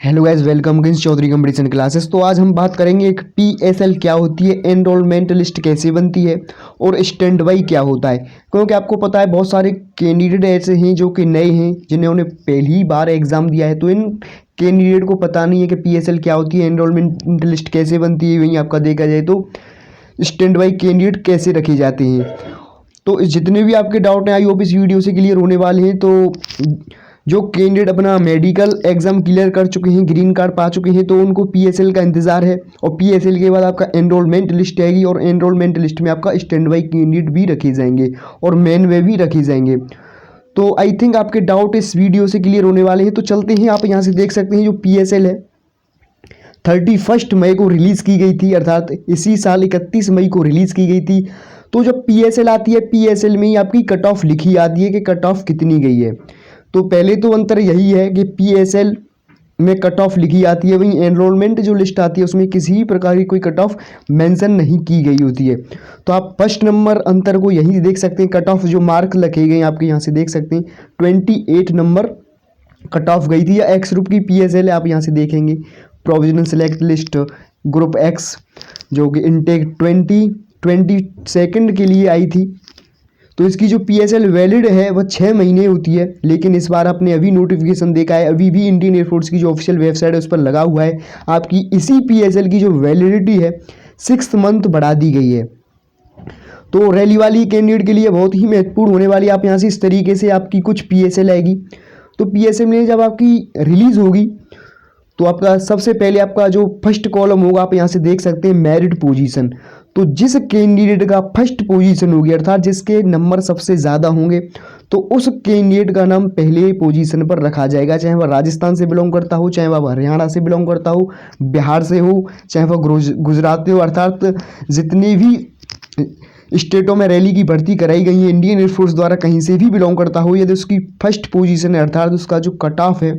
Hello guys, welcome guys Chaudhary competition classes. तो आज हम बात करेंगे एक पीएसएल क्या होती है, एनरोलमेंट लिस्ट कैसे बनती है और स्टैंड बाई क्या होता है। क्योंकि आपको पता है बहुत सारे कैंडिडेट ऐसे हैं जो कि नए हैं, जिन्होंने पहली बार एग्ज़ाम दिया है, तो इन कैंडिडेट को पता नहीं है कि पीएसएल क्या होती है, एनरोलमेंट लिस्ट कैसे बनती है। वहीं आपका देखा जाए तो स्टैंड बाई कैंडिडेट कैसे रखे जाते हैं। तो जितने भी आपके डाउट हैं आई होप इस वीडियो से क्लियर होने वाले हैं। तो जो कैंडिडेट अपना मेडिकल एग्जाम क्लियर कर चुके हैं, ग्रीन कार्ड पा चुके हैं, तो उनको पीएसएल का इंतजार है। और पीएसएल के बाद आपका एनरोलमेंट लिस्ट आएगी और एनरोलमेंट लिस्ट में आपका स्टैंड बाई कैंडिडेट भी रखे जाएंगे और मेन वे भी रखे जाएंगे। तो आई थिंक आपके डाउट इस वीडियो से क्लियर होने वाले हैं। तो चलते हैं, आप यहाँ से देख सकते हैं जो पीएसएल है 31 मई को रिलीज़ की गई थी, अर्थात इसी साल 31 मई को रिलीज़ की गई थी। तो जब पीएसएल आती है, पीएसएल में ही आपकी कट ऑफ लिखी आती है कि कट ऑफ कितनी गई है। तो पहले तो अंतर यही है कि पीएसएल में कट ऑफ लिखी आती है, वहीं एनरोलमेंट जो लिस्ट आती है उसमें किसी भी प्रकार की कोई कट ऑफ मेंशन नहीं की गई होती है। तो आप फर्स्ट नंबर अंतर को यही देख सकते हैं। कट ऑफ जो मार्क लिखे गए आपके यहाँ से देख सकते हैं 28 नंबर कट ऑफ गई थी। या एक्स ग्रुप की पीएसएल है, आप यहाँ से देखेंगे provisional select list group x, जो कि इनटेक 2022 के लिए आई थी। तो इसकी जो पीएसएल वैलिड है वह 6 महीने होती है। लेकिन इस बार आपने अभी नोटिफिकेशन देखा है, अभी भी इंडियन एयरफोर्स की जो ऑफिशियल वेबसाइट है उस पर लगा हुआ है, आपकी इसी पीएसएल की जो वैलिडिटी है 6th मंथ बढ़ा दी गई है। तो रैली वाली कैंडिडेट के लिए बहुत ही महत्वपूर्ण होने वाली। आप यहाँ से इस तरीके से आपकी कुछ पीएसएल आएगी। तो पीएसएल में जब आपकी रिलीज़ होगी तो आपका सबसे पहले आपका जो फर्स्ट कॉलम होगा, आप यहाँ से देख सकते हैं मेरिट पोजीशन। तो जिस कैंडिडेट का फर्स्ट पोजीशन होगी, अर्थात जिसके नंबर सबसे ज़्यादा होंगे, तो उस कैंडिडेट का नाम पहले पोजीशन पर रखा जाएगा। चाहे वह राजस्थान से बिलोंग करता हो, चाहे वह हरियाणा से बिलोंग करता हो, बिहार से हो, चाहे वह गुजरात से हो, अर्थात जितने भी स्टेटों में रैली की भर्ती कराई गई है इंडियन एयरफोर्स द्वारा, कहीं से भी बिलोंग करता हो, यदि उसकी फर्स्ट पोजीशन है, अर्थात उसका जो कट ऑफ है,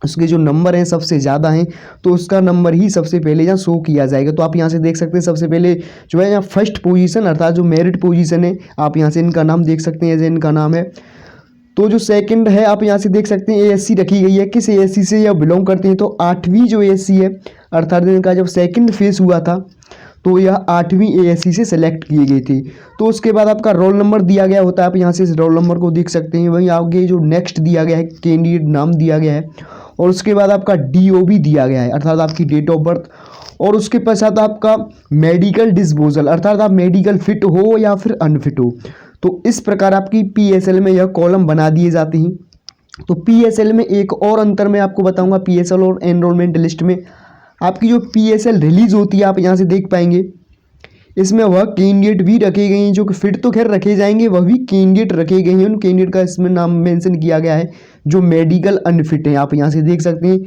उसके जो नंबर हैं सबसे ज़्यादा हैं, तो उसका नंबर ही सबसे पहले यहाँ शो किया जाएगा। तो आप यहाँ से देख सकते हैं सबसे पहले जो है यहाँ फर्स्ट पोजीशन, अर्थात जो मेरिट पोजीशन है, आप यहाँ से इनका नाम देख सकते हैं, इनका नाम है। तो जो सेकंड है, आप यहाँ से देख सकते हैं एएससी रखी गई है। किस एएससी से यह बिलोंग करते हैं, तो 8वीं जो एएससी है, अर्थात इनका जब सेकेंड फेज हुआ था तो यह 8वीं एएससी से सेलेक्ट किए गए थे। तो उसके बाद आपका रोल नंबर दिया गया होता है, आप यहाँ से इस रोल नंबर को देख सकते हैं। वहीं आगे जो नेक्स्ट दिया गया है, कैंडिडेट नाम दिया गया है, और उसके बाद आपका डीओबी दिया गया है, अर्थात आपकी डेट ऑफ बर्थ, और उसके पश्चात आपका मेडिकल डिस्पोजल, अर्थात आप मेडिकल फिट हो या फिर अनफिट हो। तो इस प्रकार आपकी पीएसएल में यह कॉलम बना दिए जाते हैं। तो पीएसएल में एक और अंतर मैं आपको बताऊंगा, पीएसएल और एनरोलमेंट लिस्ट में आपकी जो पीएसएल रिलीज होती है, आप यहाँ से देख पाएंगे इसमें वह कैंडिडेट भी रखे गए हैं जो कि फिट तो खैर रखे जाएंगे, वह भी कैंडिडेट रखे गए हैं। उन कैंडिडेट का इसमें नाम मेंशन किया गया है जो मेडिकल अनफिट है। आप यहाँ से देख सकते हैं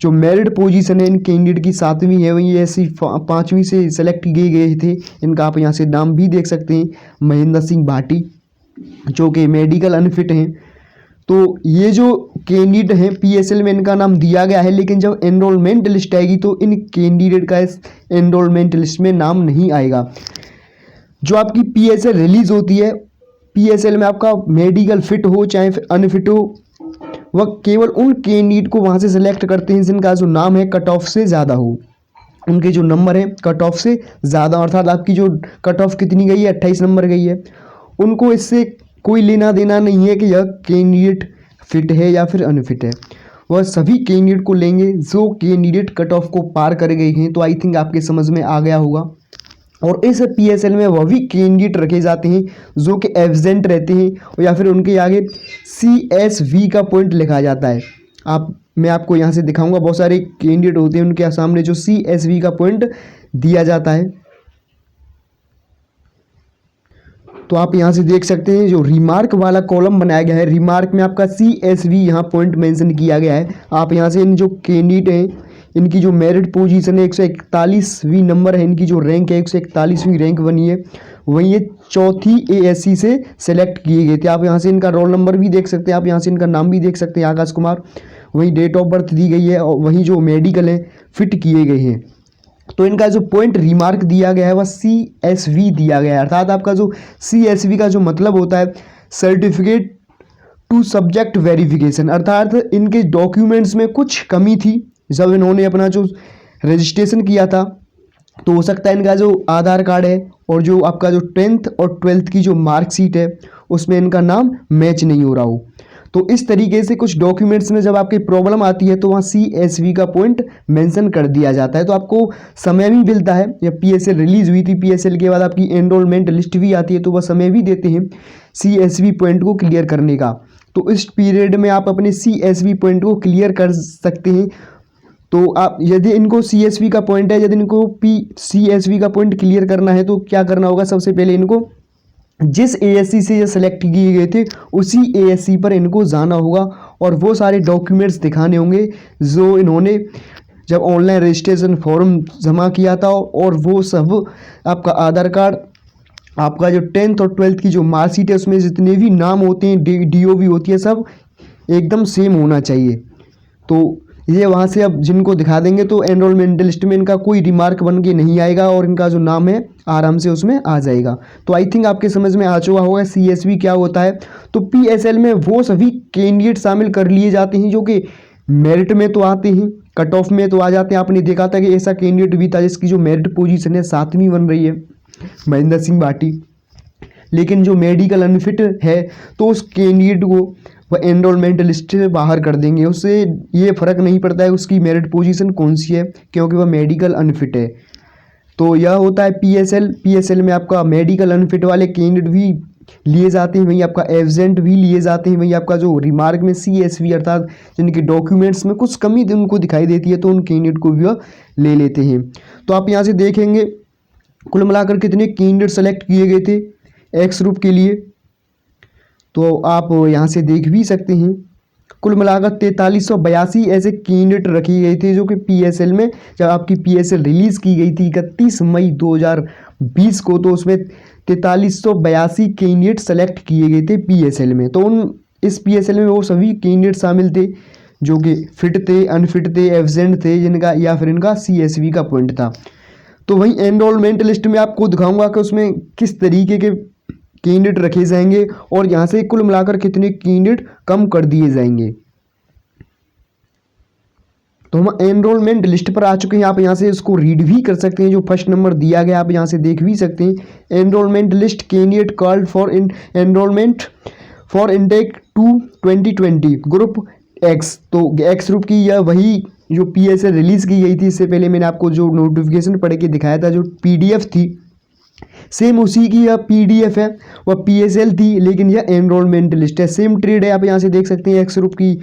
जो मेरिट पोजीशन है इन कैंडिडेट की 7वीं है, वहीं ऐसी 5वीं से सेलेक्ट किए गए थे। इनका आप यहाँ से नाम भी देख सकते हैं, महेंद्र सिंह भाटी, जो कि मेडिकल अनफिट हैं। तो ये जो कैंडिडेट हैं पीएसएल में इनका नाम दिया गया है, लेकिन जब एनरोलमेंट लिस्ट आएगी तो इन कैंडिडेट का इस एनरोलमेंट लिस्ट में नाम नहीं आएगा। जो आपकी पीएसएल रिलीज होती है, पीएसएल में आपका मेडिकल फिट हो चाहे अनफिट हो, वह केवल उन कैंडिडेट को वहाँ से सिलेक्ट करते हैं जिनका जो नाम है कट ऑफ से ज़्यादा हो, उनके जो नंबर है कट ऑफ से ज़्यादा, अर्थात आपकी जो कट ऑफ कितनी गई है 28 नंबर गई है, उनको इससे कोई लेना देना नहीं है कि यह कैंडिडेट फिट है या फिर अनफिट है। वह सभी कैंडिडेट को लेंगे जो कैंडिडेट कट ऑफ को पार कर गए हैं। तो आई थिंक आपके समझ में आ गया होगा। और इस पीएसएल में वह भी कैंडिडेट रखे जाते हैं जो कि एब्सेंट रहते हैं, या फिर उनके आगे CSV का पॉइंट लिखा जाता है। मैं आपको यहाँ से दिखाऊंगा, बहुत सारे कैंडिडेट होते हैं उनके सामने जो CSV का पॉइंट दिया जाता है। तो आप यहाँ से देख सकते हैं जो रिमार्क वाला कॉलम बनाया गया है, रिमार्क में आपका CSV यहाँ पॉइंट मेंशन किया गया है। आप यहाँ से इन जो कैंडिडेट हैं इनकी जो मेरिट पोजीशन है 141वीं नंबर है, इनकी जो रैंक है 141वीं रैंक बनी है, वहीं ये 4थी एएससी से सेलेक्ट किए गए थे। आप यहाँ से इनका रोल नंबर भी देख सकते हैं, आप यहाँ से इनका नाम भी देख सकते हैं, आकाश कुमार। वहीं डेट ऑफ बर्थ दी गई है, और वहीं जो मेडिकल है फिट किए गए हैं। तो इनका जो पॉइंट रिमार्क दिया गया है वह CSV दिया गया है, अर्थात आपका जो CSV का जो मतलब होता है सर्टिफिकेट टू सब्जेक्ट वेरिफिकेशन, अर्थात इनके डॉक्यूमेंट्स में कुछ कमी थी जब इन्होंने अपना जो रजिस्ट्रेशन किया था, तो हो सकता है इनका जो आधार कार्ड है और जो आपका जो 10th और 12th की जो मार्कशीट है उसमें इनका नाम मैच नहीं हो रहा हो। तो इस तरीके से कुछ डॉक्यूमेंट्स में जब आपकी प्रॉब्लम आती है तो वहाँ CSV का पॉइंट मेंशन कर दिया जाता है। तो आपको समय भी मिलता है, जब PSL रिलीज़ हुई थी, PSL के बाद आपकी एनरोलमेंट लिस्ट भी आती है, तो वह समय भी देते हैं CSV पॉइंट को क्लियर करने का। तो इस पीरियड में आप अपने CSV पॉइंट को क्लियर कर सकते हैं। तो आप यदि इनको CSV का पॉइंट है, यदि इनको CSV का पॉइंट क्लियर करना है तो क्या करना होगा, सबसे पहले इनको जिस ASC से ये सेलेक्ट किए गए थे उसी ASC पर इनको जाना होगा और वो सारे डॉक्यूमेंट्स दिखाने होंगे जो इन्होंने जब ऑनलाइन रजिस्ट्रेशन फॉर्म जमा किया था, और वो सब आपका आधार कार्ड, आपका जो 10th और 12th की जो मार्कशीट है उसमें जितने भी नाम होते हैं, DOB होती है, सब एकदम सेम होना चाहिए। तो ये वहाँ से अब जिनको दिखा देंगे तो एनरोलमेंट लिस्ट में इनका कोई रिमार्क बन के नहीं आएगा और इनका जो नाम है आराम से उसमें आ जाएगा। तो आई थिंक आपके समझ में आ चुका होगा CSV क्या होता है। तो PSL में वो सभी कैंडिडेट शामिल कर लिए जाते हैं जो कि मेरिट में तो आते हैं, कट ऑफ में तो आ जाते हैं। आपने देखा था कि ऐसा कैंडिडेट भी था जिसकी जो मेरिट पोजीशन है 7वीं बन रही है, महेंद्र सिंह भाटी, लेकिन जो मेडिकल अनफिट है तो उस कैंडिडेट को वह एनरोलमेंट लिस्ट से बाहर कर देंगे। उससे ये फ़र्क नहीं पड़ता है उसकी मेरिट पोजीशन कौन सी है, क्योंकि वह मेडिकल अनफिट है। तो यह होता है PSL में आपका मेडिकल अनफिट वाले कैंडिडेट भी लिए जाते हैं, वहीं आपका एब्सेंट भी लिए जाते हैं, वहीं आपका जो रिमार्क में CSV अर्थात जिनके डॉक्यूमेंट्स में कुछ कमी उनको दिखाई देती है तो उन कैंडिडेट को भी वह ले लेते हैं। तो आप यहाँ से देखेंगे कुल मिलाकर कितने कैंडिडेट सेलेक्ट किए गए थे एक्स ग्रुप के लिए, तो आप यहाँ से देख भी सकते हैं। कुल मिलाकर 4382 ऐसे कैंडिडेट रखे गए थे जो कि PSL में, जब आपकी PSL रिलीज़ की गई थी 31 मई 2020 को, तो उसमें 4382 कैंडिडेट सेलेक्ट किए गए थे PSL में। तो इस PSL में वो सभी कैंडिडेट शामिल थे जो कि फिट थे, अनफिट थे, एब्सेंट थे, जिनका या फिर इनका CSV का पॉइंट था। तो वहीं एनरोलमेंट लिस्ट में आपको दिखाऊंगा कि उसमें किस तरीके के कैंडिडेट रखे जाएंगे और यहाँ से कुल मिलाकर कितने कैंडिडेट कम कर दिए जाएंगे। तो हम एनरोलमेंट लिस्ट पर आ चुके हैं। आप यहाँ से इसको रीड भी कर सकते हैं, जो फर्स्ट नंबर दिया गया आप यहाँ से देख भी सकते हैं। Enrolment list candidate called for enrolment for intake 2020 group x. तो एक्स ग्रुप की यह वही जो PSL रिलीज़ की गई थी, इससे पहले मैंने आपको जो नोटिफिकेशन पढ़ के दिखाया था, जो PDF थी, सेम उसी की यह PDF है, वह PSL थी लेकिन यह एनरोलमेंट लिस्ट है। सेम ट्रेड है, आप यहाँ से देख सकते हैं। एक्स ग्रुप की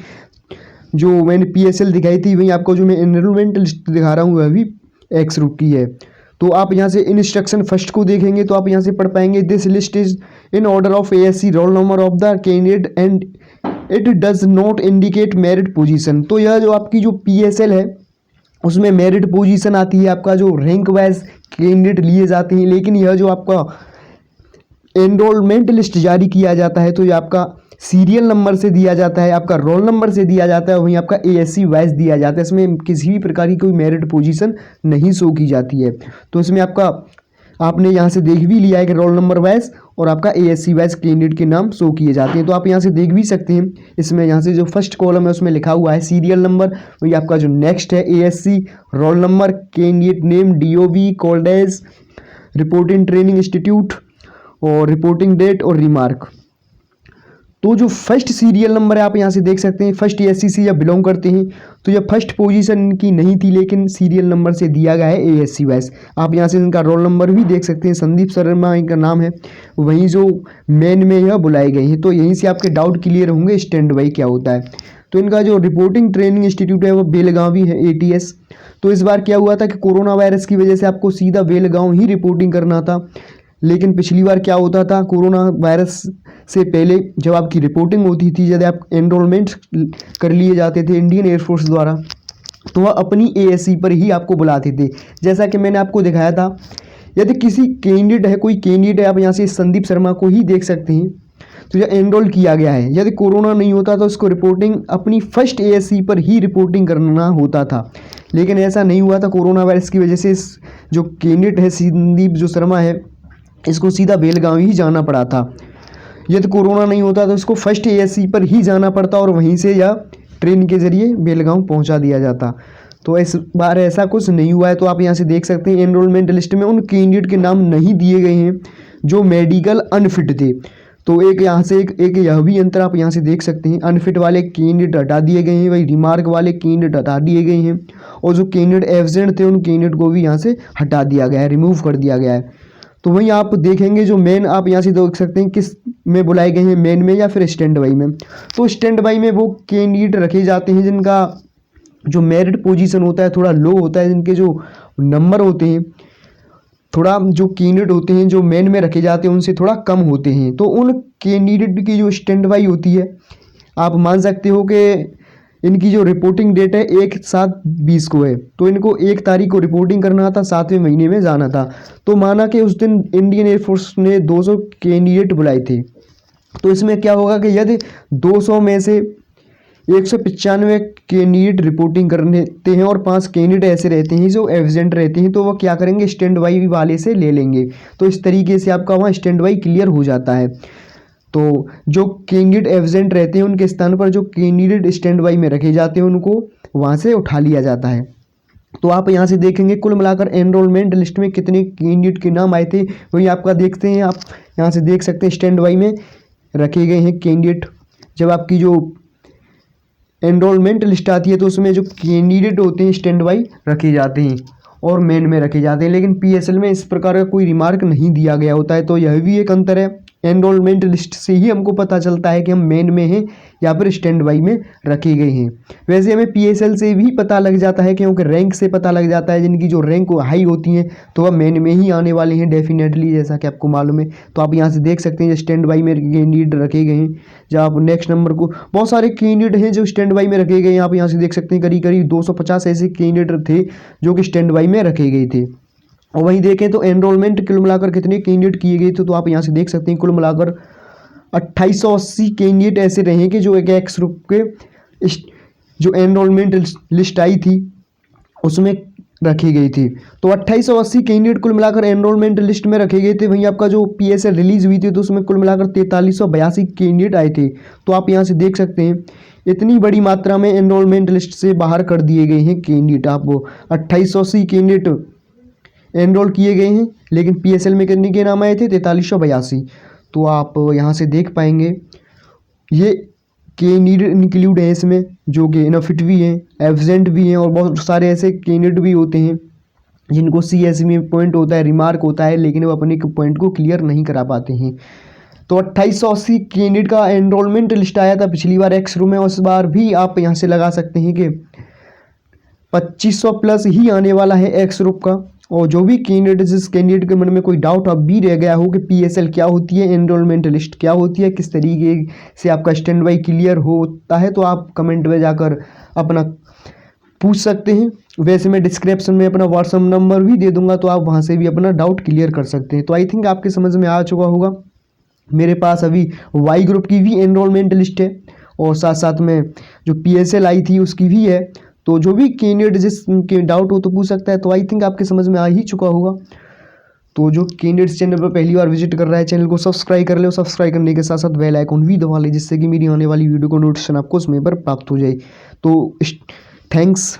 जो मैंने PSL दिखाई थी वहीं आपको जो मैं एनरोलमेंट लिस्ट दिखा रहा हूँ वह भी एक्स ग्रुप की है। तो आप यहाँ से इंस्ट्रक्शन फर्स्ट को देखेंगे तो आप यहाँ से पढ़ पाएंगे, this list is in order of ASC roll number of the candidate and it does not indicate merit position. तो यह जो आपकी जो PSL है उसमें मेरिट पोजीशन आती है, आपका जो रैंक वाइज कैंडिडेट लिए जाते हैं, लेकिन यह जो आपका एनरोलमेंट लिस्ट जारी किया जाता है तो ये आपका सीरियल नंबर से दिया जाता है, आपका रोल नंबर से दिया जाता है, वहीं आपका ASC वाइज दिया जाता है। इसमें किसी भी प्रकार की कोई मेरिट पोजीशन नहीं शो की जाती है। तो इसमें आपका आपने यहाँ से देख भी लिया है कि रोल नंबर वाइज और आपका ASC वाइज कैंडिडेट के नाम शो किए जाते हैं। तो आप यहाँ से देख भी सकते हैं, इसमें यहाँ से जो फर्स्ट कॉलम है उसमें लिखा हुआ है सीरियल नंबर, वही आपका जो नेक्स्ट है ASC, roll number, candidate name, DOB, called age, reporting training institute और रिपोर्टिंग डेट और रिमार्क। तो जो फर्स्ट सीरियल नंबर है आप यहाँ से देख सकते हैं, फर्स्ट ASC से जब बिलोंग करते हैं तो यह फर्स्ट पोजीशन इनकी नहीं थी लेकिन सीरियल नंबर से दिया गया है ASC वाइज। आप यहाँ से इनका रोल नंबर भी देख सकते हैं, संदीप शर्मा इनका नाम है, वहीं जो मेन में यह बुलाए गए हैं। तो यहीं से आपके डाउट क्लियर होंगे स्टैंड बाई क्या होता है। तो इनका जो रिपोर्टिंग ट्रेनिंग इंस्टीट्यूट है वो बेलगावी है, ATS। तो इस बार क्या हुआ था कि कोरोना वायरस की वजह से आपको सीधा बेलगांव ही रिपोर्टिंग करना था, लेकिन पिछली बार क्या होता था, कोरोना वायरस से पहले जब आपकी रिपोर्टिंग होती थी, यदि आप एनरोलमेंट कर लिए जाते थे इंडियन एयरफोर्स द्वारा, तो वह अपनी ASC पर ही आपको बुलाते थे। जैसा कि मैंने आपको दिखाया था, यदि किसी कैंडिडेट है, कोई कैंडिडेट है, आप यहाँ से संदीप शर्मा को ही देख सकते हैं, तो यह एनरोल किया गया है। यदि कोरोना नहीं होता तो उसको रिपोर्टिंग अपनी फर्स्ट ASC पर ही रिपोर्टिंग करना होता था, लेकिन ऐसा नहीं हुआ था। कोरोना वायरस की वजह से जो कैंडिडेट है संदीप जो शर्मा है, इसको सीधा बेलगांव ही जाना पड़ा था। यदि कोरोना नहीं होता तो इसको फर्स्ट ASC पर ही जाना पड़ता और वहीं से या ट्रेन के ज़रिए बेलगांव पहुंचा दिया जाता। तो इस बार ऐसा कुछ नहीं हुआ है। तो आप यहाँ से देख सकते हैं एनरोलमेंट लिस्ट में उन कैंडिडेट के नाम नहीं दिए गए हैं जो मेडिकल अनफिट थे। तो एक यहाँ से एक यह भी अंतर आप यहाँ से देख सकते हैं, अनफिट वाले कैंडिडेट हटा दिए गए हैं, वही रिमार्क वाले कैंडिडेट हटा दिए गए हैं, और जो कैंडिडेट एब्सेंट थे उन कैंडिडेट को भी यहाँ से हटा दिया गया है, रिमूव कर दिया गया है। तो वहीं आप देखेंगे जो मेन आप यहाँ से देख सकते हैं किस में बुलाए गए हैं, मेन में या फिर स्टैंड बाई में। तो स्टैंड बाई में वो कैंडिडेट रखे जाते हैं जिनका जो मेरिट पोजीशन होता है थोड़ा लो होता है, जिनके जो नंबर होते हैं थोड़ा, जो कैंडिडेट होते हैं जो मेन में रखे जाते हैं उनसे थोड़ा कम होते हैं। तो उन कैंडिडेट की जो स्टैंड बाई होती है आप मान सकते हो कि इनकी जो रिपोर्टिंग डेट है 1/7/20 को है। तो इनको 1 तारीख को रिपोर्टिंग करना था, 7वें महीने में जाना था। तो माना कि उस दिन इंडियन एयरफोर्स ने 200 कैंडिडेट बुलाए थे। तो इसमें क्या होगा कि यदि 200 में से 195 कैंडिडेट रिपोर्टिंग करते हैं और 5 कैंडिडेट ऐसे रहते हैं जो एब्सेंट रहते हैं, तो वो क्या करेंगे, स्टैंड बाई वाले से ले लेंगे। तो इस तरीके से आपका वहाँ स्टैंड बाई क्लियर हो जाता है। तो जो कैंडिडेट एब्सेंट रहते हैं उनके स्थान पर जो कैंडिडेट स्टैंड बाई में रखे जाते हैं उनको वहाँ से उठा लिया जाता है। तो आप यहाँ से देखेंगे कुल मिलाकर एनरोलमेंट लिस्ट में कितने कैंडिडेट के नाम आए थे वही आपका देखते हैं। आप यहाँ से देख सकते हैं स्टैंड बाई में रखे गए हैं कैंडिडेट। जब आपकी जो एनरोलमेंट लिस्ट आती है तो उसमें जो कैंडिडेट होते हैं स्टैंड बाई रखे जाते हैं और मेन में रखे जाते हैं, लेकिन पीएसएल में इस प्रकार का कोई रिमार्क नहीं दिया गया होता है। तो यह भी एक अंतर है, एनरोलमेंट लिस्ट से ही हमको पता चलता है कि हम मेन में हैं या फिर स्टैंड बाई में रखे गए हैं। वैसे हमें पीएसएल से भी पता लग जाता है क्योंकि रैंक से पता लग जाता है, जिनकी जो रैंक हाई होती हैं तो वह मेन में ही आने वाले हैं डेफिनेटली, जैसा कि आपको मालूम है। तो आप यहाँ से देख सकते हैं स्टैंड बाई में कैंडिडेट रखे गए हैं। जब आप नेक्स्ट नंबर को बहुत सारे कैंडिडेट हैं जो स्टैंड बाई में रखे गए हैं। आप यहाँ से देख सकते हैं करीब 250 ऐसे कैंडिडेट थे जो कि स्टैंड बाई में रखे गए थे। और वहीं देखें तो एनरोलमेंट कुल मिलाकर कितने कैंडिडेट किए गए थे, तो आप यहाँ से देख सकते हैं कुल मिलाकर 2880 कैंडिडेट ऐसे रहे कि जो एक एक्स ग्रुप के जो एनरोलमेंट लिस्ट आई थी उसमें रखी गई थी। तो 2880 कैंडिडेट कुल मिलाकर एनरोलमेंट लिस्ट में रखे गए थे। वहीं आपका जो पीएसएल रिलीज हुई थी तो उसमें कुल मिलाकर 4382 कैंडिडेट आए थे। तो आप यहाँ से देख सकते हैं इतनी बड़ी मात्रा में एनरोलमेंट लिस्ट से बाहर कर दिए गए हैं कैंडिडेट। आप 2880 कैंडिडेट एनरोल किए गए हैं, लेकिन पीएसएल में कितने के नाम आए थे, 4382। तो आप यहाँ से देख पाएंगे ये कैंडिडेट इंक्लूड है इसमें जो कि इनफिट भी हैं, एब्सेंट भी हैं, और बहुत सारे ऐसे कैंडिडेट भी होते हैं जिनको सीएससी में पॉइंट होता है, रिमार्क होता है, लेकिन वो अपने पॉइंट को क्लियर नहीं करा पाते हैं। तो 2880 कैंडिडेट का एनरोलमेंट लिस्ट आया था पिछली बार एक्स रू में, और इस बार भी आप यहाँ से लगा सकते हैं कि 2500 प्लस ही आने वाला है एक्स ग्रुप का। और जो भी कैंडिडेट जिस कैंडिडेट के मन में कोई डाउट अब भी रह गया हो कि पीएसएल क्या होती है, एनरोलमेंट लिस्ट क्या होती है, किस तरीके से आपका स्टैंड बाई क्लियर होता है, तो आप कमेंट में जाकर अपना पूछ सकते हैं। वैसे मैं डिस्क्रिप्शन में अपना व्हाट्सअप नंबर भी दे दूंगा, तो आप वहां से भी अपना डाउट क्लियर कर सकते हैं। तो आई थिंक आपके समझ में आ चुका होगा। मेरे पास अभी वाई ग्रुप की भी एनरोलमेंट लिस्ट है और साथ साथ में जो पीएसएल आई थी उसकी भी है। तो जो भी कैंडिडेट जिसके डाउट हो तो पूछ सकता है। तो आई थिंक आपके समझ में आ ही चुका होगा। तो जो कैंडिडेट चैनल पर पहली बार विजिट कर रहा है चैनल को सब्सक्राइब कर ले, और सब्सक्राइब करने के साथ साथ बेल आइकन भी दबा ले, जिससे कि मेरी आने वाली वीडियो को नोटिफिकेशन आपको समय पर प्राप्त हो जाए। तो थैंक्स।